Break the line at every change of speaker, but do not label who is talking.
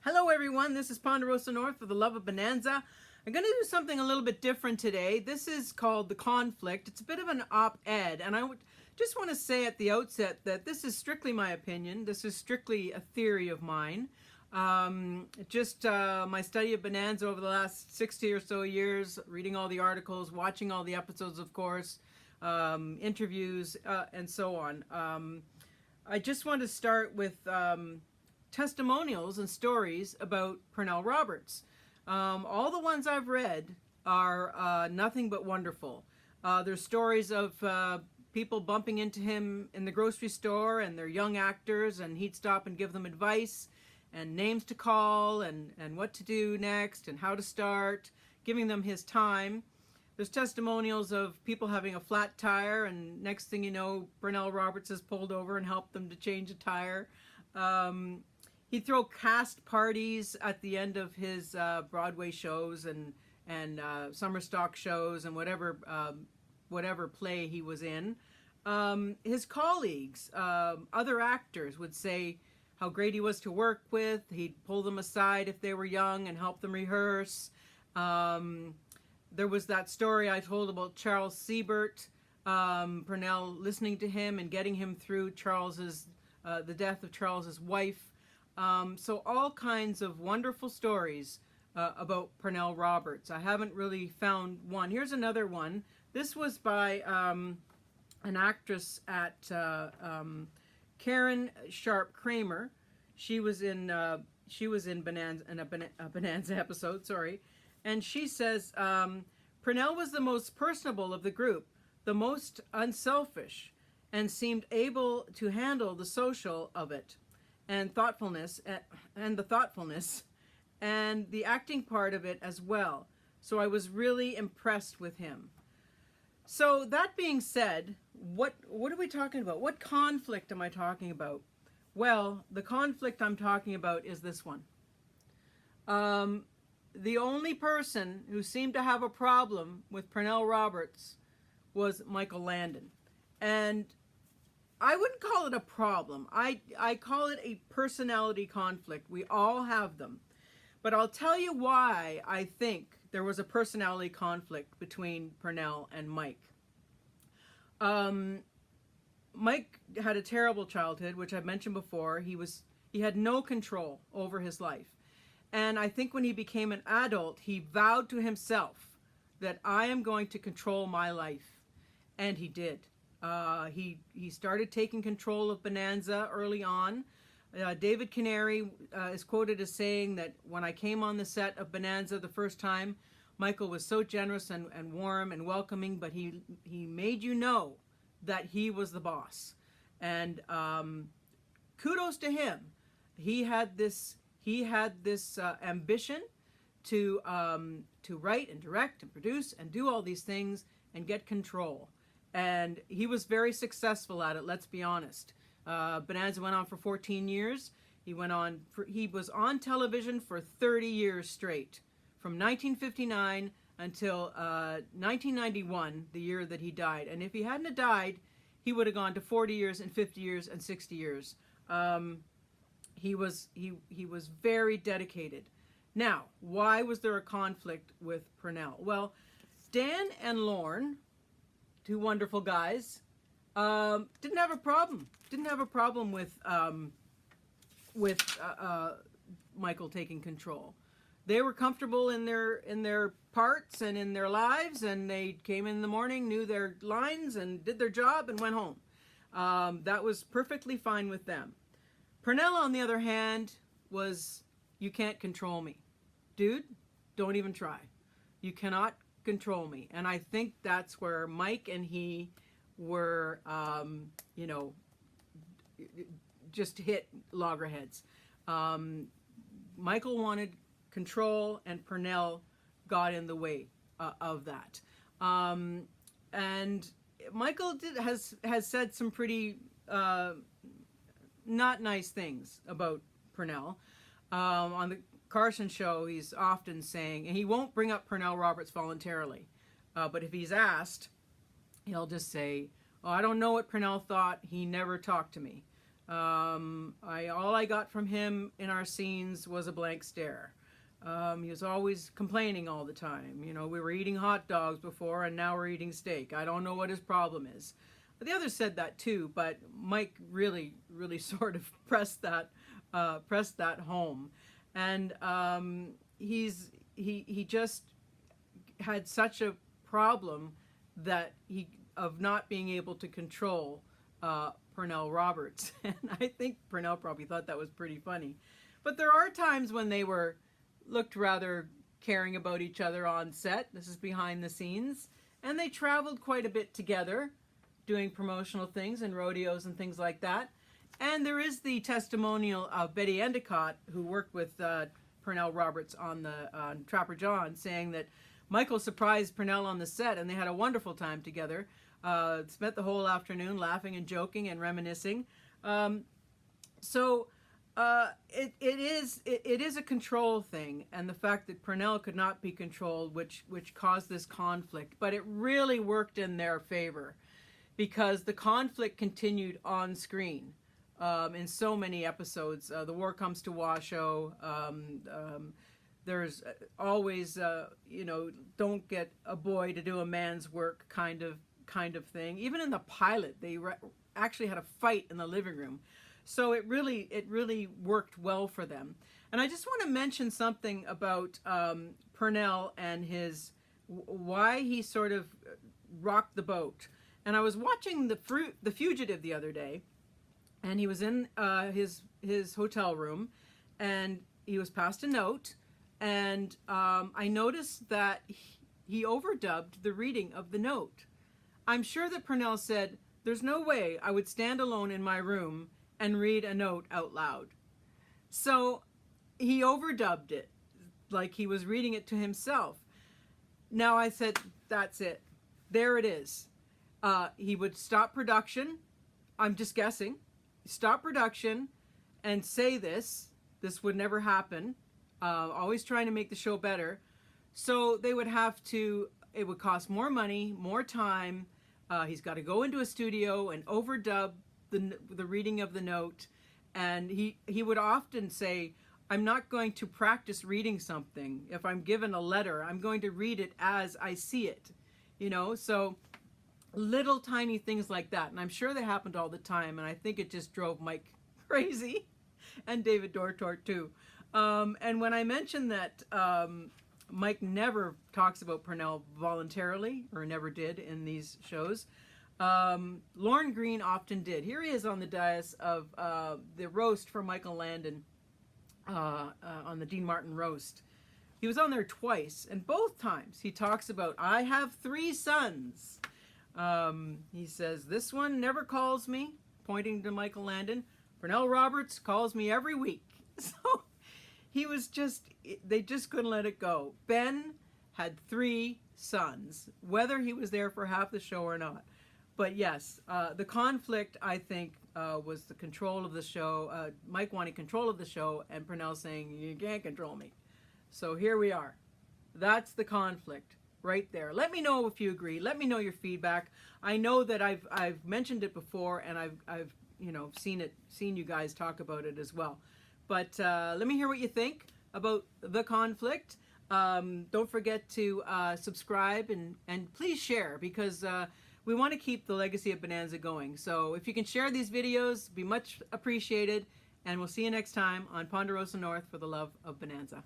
Hello everyone, this is Ponderosa North for the love of Bonanza. I'm going to do something a little bit different today. This is called The Conflict. It's a bit of an op-ed, and I just want to say at the outset that this is strictly my opinion. This is strictly a theory of mine. My study of Bonanza over the last 60 or so years, reading all the articles, watching all the episodes, of course, interviews, and so on. I just want to start with testimonials and stories about Pernell Roberts. All the ones I've read are nothing but wonderful. There's stories of people bumping into him in the grocery store, and they're young actors, and he'd stop and give them advice and names to call and what to do next and how to start, giving them his time. There's testimonials of people having a flat tire, and next thing you know, Pernell Roberts has pulled over and helped them to change a tire. He'd throw cast parties at the end of his Broadway shows and summer stock shows and whatever play he was in. His colleagues, other actors, would say how great he was to work with. He'd pull them aside if they were young and help them rehearse. There was that story I told about Charles Siebert, Pernell listening to him and getting him through the death of Charles's wife. So all kinds of wonderful stories about Pernell Roberts. I haven't really found one. Here's another one. This was by an actress at Karen Sharp Kramer. She was in Bonanza, in a Bonanza episode. Sorry, and she says Pernell was the most personable of the group, the most unselfish, and seemed able to handle the social of it. And thoughtfulness, and the acting part of it as well. So I was really impressed with him. So that being said, what are we talking about? What conflict am I talking about? Well, the conflict I'm talking about is this one. The only person who seemed to have a problem with Pernell Roberts was Michael Landon. And I wouldn't call it a problem. I call it a personality conflict. We all have them. But I'll tell you why I think there was a personality conflict between Pernell and Mike. Mike had a terrible childhood, which I've mentioned before. He had no control over his life. And I think when he became an adult, he vowed to himself that I am going to control my life. And he did. He started taking control of Bonanza early on. David Canary is quoted as saying that when I came on the set of Bonanza the first time, Michael was so generous and warm and welcoming, but he made you know that he was the boss. And kudos to him. He had this ambition to write and direct and produce and do all these things and get control. And he was very successful at it, let's be honest. Bonanza went on for 14 years. He was on television for 30 years straight, from 1959 until 1991, the year that he died. And if he hadn't have died, he would have gone to 40 years and 50 years and 60 years. He was very dedicated. Now, why was there a conflict with Pernell? Well, Dan and Lorne, two wonderful guys, didn't have a problem. Didn't have a problem with Michael taking control. They were comfortable in their parts and in their lives, and they came in the morning, knew their lines, and did their job and went home. That was perfectly fine with them. Pernell, on the other hand, was, you can't control me. Dude, don't even try. You cannot control me. And I think that's where Mike and he were, just hit loggerheads. Michael wanted control, and Pernell got in the way of that. And Michael has said some pretty not nice things about Pernell. On the Carson show, he's often saying, and he won't bring up Pernell Roberts voluntarily, but if he's asked, he'll just say, oh, I don't know what Pernell thought. He never talked to me. All I got from him in our scenes was a blank stare. He was always complaining all the time. You know, we were eating hot dogs before and now we're eating steak. I don't know what his problem is. But the others said that too, but Mike really, really sort of pressed that home. And he just had such a problem of not being able to control Pernell Roberts. And I think Pernell probably thought that was pretty funny. But there are times when they looked rather caring about each other on set. This is behind the scenes. And they traveled quite a bit together, doing promotional things and rodeos and things like that. And there is the testimonial of Betty Endicott, who worked with Pernell Roberts on Trapper John, saying that Michael surprised Pernell on the set and they had a wonderful time together. Spent the whole afternoon laughing and joking and reminiscing. It is a control thing, and the fact that Pernell could not be controlled, which caused this conflict. But it really worked in their favor, because the conflict continued on screen in so many episodes. The War Comes to Washoe. There's always don't get a boy to do a man's work kind of thing. Even in the pilot, they actually had a fight in the living room. So it really worked well for them. And I just want to mention something about Pernell and why he sort of rocked the boat. And I was watching The Fugitive the other day, and he was in his hotel room, and he was passed a note, and I noticed that he overdubbed the reading of the note. I'm sure that Pernell said, "There's no way I would stand alone in my room and read a note out loud." So he overdubbed it, like he was reading it to himself. Now I said, that's it. There it is. He would stop production. I'm just guessing. Stop production and say this. This would never happen. Always trying to make the show better. So they would have to, it would cost more money, more time. He's got to go into a studio and overdub the reading of the note. And he would often say, I'm not going to practice reading something. If I'm given a letter, I'm going to read it as I see it. So little tiny things like that. And I'm sure they happened all the time. And I think it just drove Mike crazy, and David Dortort too. And when I mentioned that Mike never talks about Pernell voluntarily, or never did in these shows, Lorne Greene often did. Here he is on the dais of the roast for Michael Landon on the Dean Martin roast. He was on there twice, and both times he talks about, I have 3 sons. He says, this one never calls me, pointing to Michael Landon. Pernell Roberts calls me every week. So they just couldn't let it go. Ben had 3 sons, whether he was there for half the show or not. But yes, the conflict, I think, was the control of the show. Mike wanting control of the show, and Pernell saying, you can't control me. So here we are. That's the conflict right there. Let me know if you agree. Let me know your feedback. I know that I've mentioned it before, and I've seen you guys talk about it as well. But let me hear what you think about the conflict. Don't forget to subscribe and please share, because we want to keep the legacy of Bonanza going. So if you can share these videos, be much appreciated. And we'll see you next time on Ponderosa North for the love of Bonanza.